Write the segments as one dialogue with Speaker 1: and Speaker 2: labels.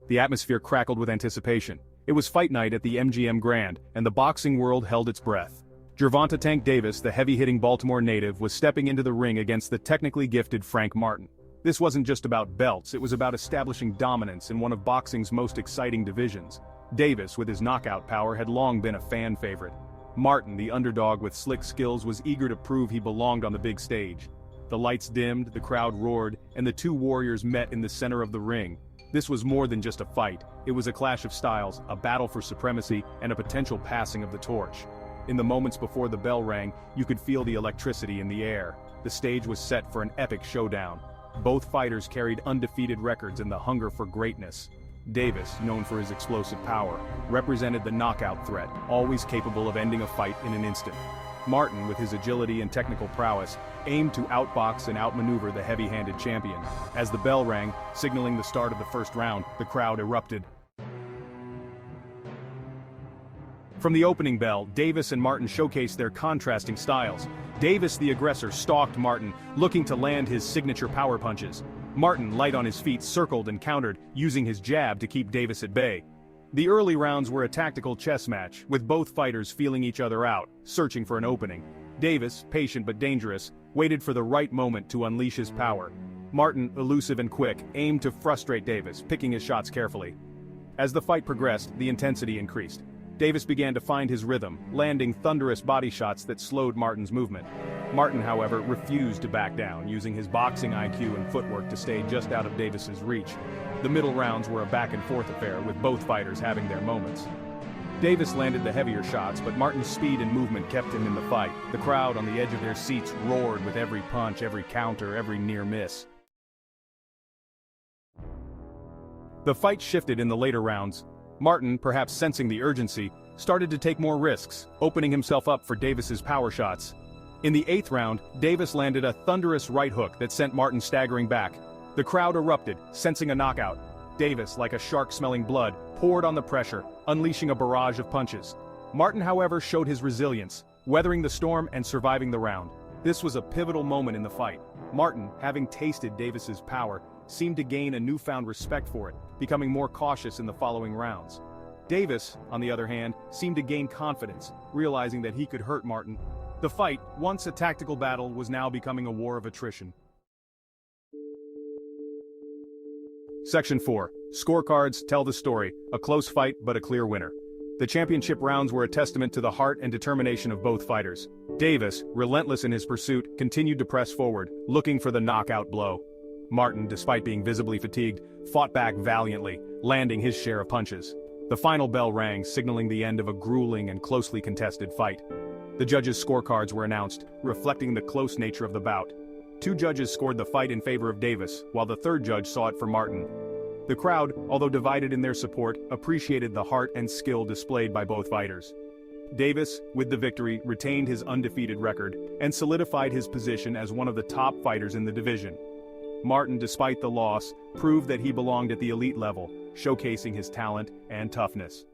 Speaker 1: The atmosphere crackled with anticipation. It was fight night at the MGM Grand, and the boxing world held its breath. Gervonta "Tank" Davis, the heavy-hitting Baltimore native, was stepping into the ring against the technically gifted Frank Martin. This wasn't just about belts, it was about establishing dominance in one of boxing's most exciting divisions. Davis, with his knockout power, had long been a fan favorite. Martin, the underdog with slick skills, was eager to prove he belonged on the big stage. The lights dimmed, the crowd roared, and the two warriors met in the center of the ring. This was more than just a fight, it was a clash of styles, a battle for supremacy, and a potential passing of the torch. In the moments before the bell rang, you could feel the electricity in the air. The stage was set for an epic showdown. Both fighters carried undefeated records and the hunger for greatness. Davis, known for his explosive power, represented the knockout threat, always capable of ending a fight in an instant. Martin, with his agility and technical prowess, aimed to outbox and outmaneuver the heavy-handed champion. As the bell rang, signaling the start of the first round, the crowd erupted. From the opening bell, Davis and Martin showcased their contrasting styles. Davis, the aggressor, stalked Martin, looking to land his signature power punches. Martin, light on his feet, circled and countered, using his jab to keep Davis at bay. The early rounds were a tactical chess match, with both fighters feeling each other out, searching for an opening. Davis, patient but dangerous, waited for the right moment to unleash his power. Martin, elusive and quick, aimed to frustrate Davis, picking his shots carefully. As the fight progressed, the intensity increased. Davis began to find his rhythm, landing thunderous body shots that slowed Martin's movement. Martin, however, refused to back down, using his boxing IQ and footwork to stay just out of Davis's reach. The middle rounds were a back-and-forth affair, with both fighters having their moments. Davis landed the heavier shots, but Martin's speed and movement kept him in the fight. The crowd on the edge of their seats roared with every punch, every counter, every near miss. The fight shifted in the later rounds. Martin, perhaps sensing the urgency, started to take more risks, opening himself up for Davis's power shots. In the 8th round, Davis landed a thunderous right hook that sent Martin staggering back. The crowd erupted, sensing a knockout. Davis, like a shark smelling blood, poured on the pressure, unleashing a barrage of punches. Martin, however, showed his resilience, weathering the storm and surviving the round. This was a pivotal moment in the fight. Martin, having tasted Davis's power, seemed to gain a newfound respect for it, becoming more cautious in the following rounds. Davis, on the other hand, seemed to gain confidence, realizing that he could hurt Martin. The fight, once a tactical battle, was now becoming a war of attrition. Section 4. Scorecards tell the story, a close fight but a clear winner. The championship rounds were a testament to the heart and determination of both fighters. Davis, relentless in his pursuit, continued to press forward, looking for the knockout blow. Martin, despite being visibly fatigued, fought back valiantly, landing his share of punches. The final bell rang, signaling the end of a grueling and closely contested fight. The judges' scorecards were announced, reflecting the close nature of the bout. 2 judges scored the fight in favor of Davis, while the 3rd judge saw it for Martin. The crowd, although divided in their support, appreciated the heart and skill displayed by both fighters. Davis, with the victory, retained his undefeated record and solidified his position as one of the top fighters in the division. Martin, despite the loss, proved that he belonged at the elite level, showcasing his talent and toughness.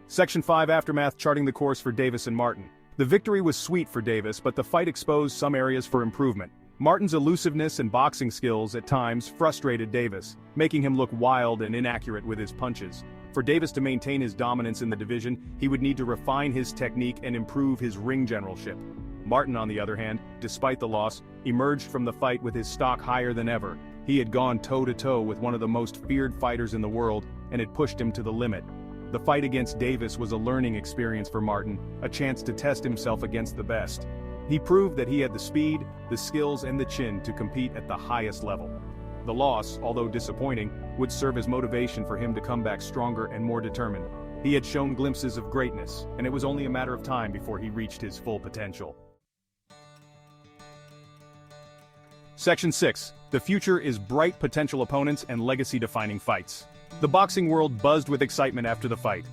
Speaker 1: Section 5 Aftermath, charting the course for Davis and Martin. The victory was sweet for Davis, but the fight exposed some areas for improvement. Martin's elusiveness and boxing skills at times frustrated Davis, making him look wild and inaccurate with his punches. For Davis to maintain his dominance in the division, he would need to refine his technique and improve his ring generalship. Martin, on the other hand, despite the loss, emerged from the fight with his stock higher than ever. He had gone toe-to-toe with one of the most feared fighters in the world, and had pushed him to the limit. The fight against Davis was a learning experience for Martin, a chance to test himself against the best. He proved that he had the speed, the skills, and the chin to compete at the highest level. The loss, although disappointing, would serve as motivation for him to come back stronger and more determined. He had shown glimpses of greatness, and it was only a matter of time before he reached his full potential. Section 6. The future is bright potential opponents and legacy-defining fights. The boxing world buzzed with excitement after the fight.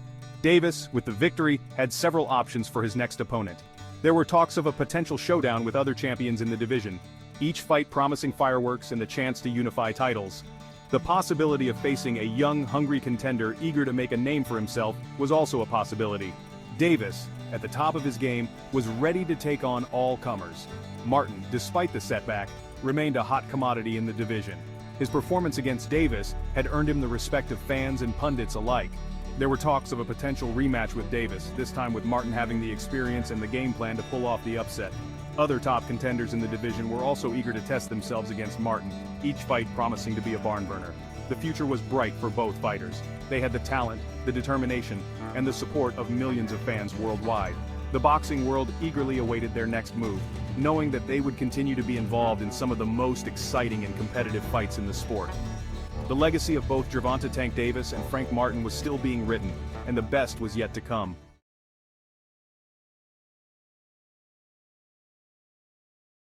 Speaker 1: Davis, with the victory, had several options for his next opponent. There were talks of a potential showdown with other champions in the division, each fight promising fireworks and the chance to unify titles. The possibility of facing a young, hungry contender eager to make a name for himself was also a possibility. Davis, at the top of his game, was ready to take on all comers. Martin, despite the setback, remained a hot commodity in the division. His performance against Davis had earned him the respect of fans and pundits alike. There were talks of a potential rematch with Davis, this time with Martin having the experience and the game plan to pull off the upset. Other top contenders in the division were also eager to test themselves against Martin, each fight promising to be a barn burner. The future was bright for both fighters. They had the talent, the determination, and the support of millions of fans worldwide. The boxing world eagerly awaited their next move, knowing that they would continue to be involved in some of the most exciting and competitive fights in the sport. The legacy of both Gervonta "Tank" Davis and Frank Martin was still being written, and the best was yet to come.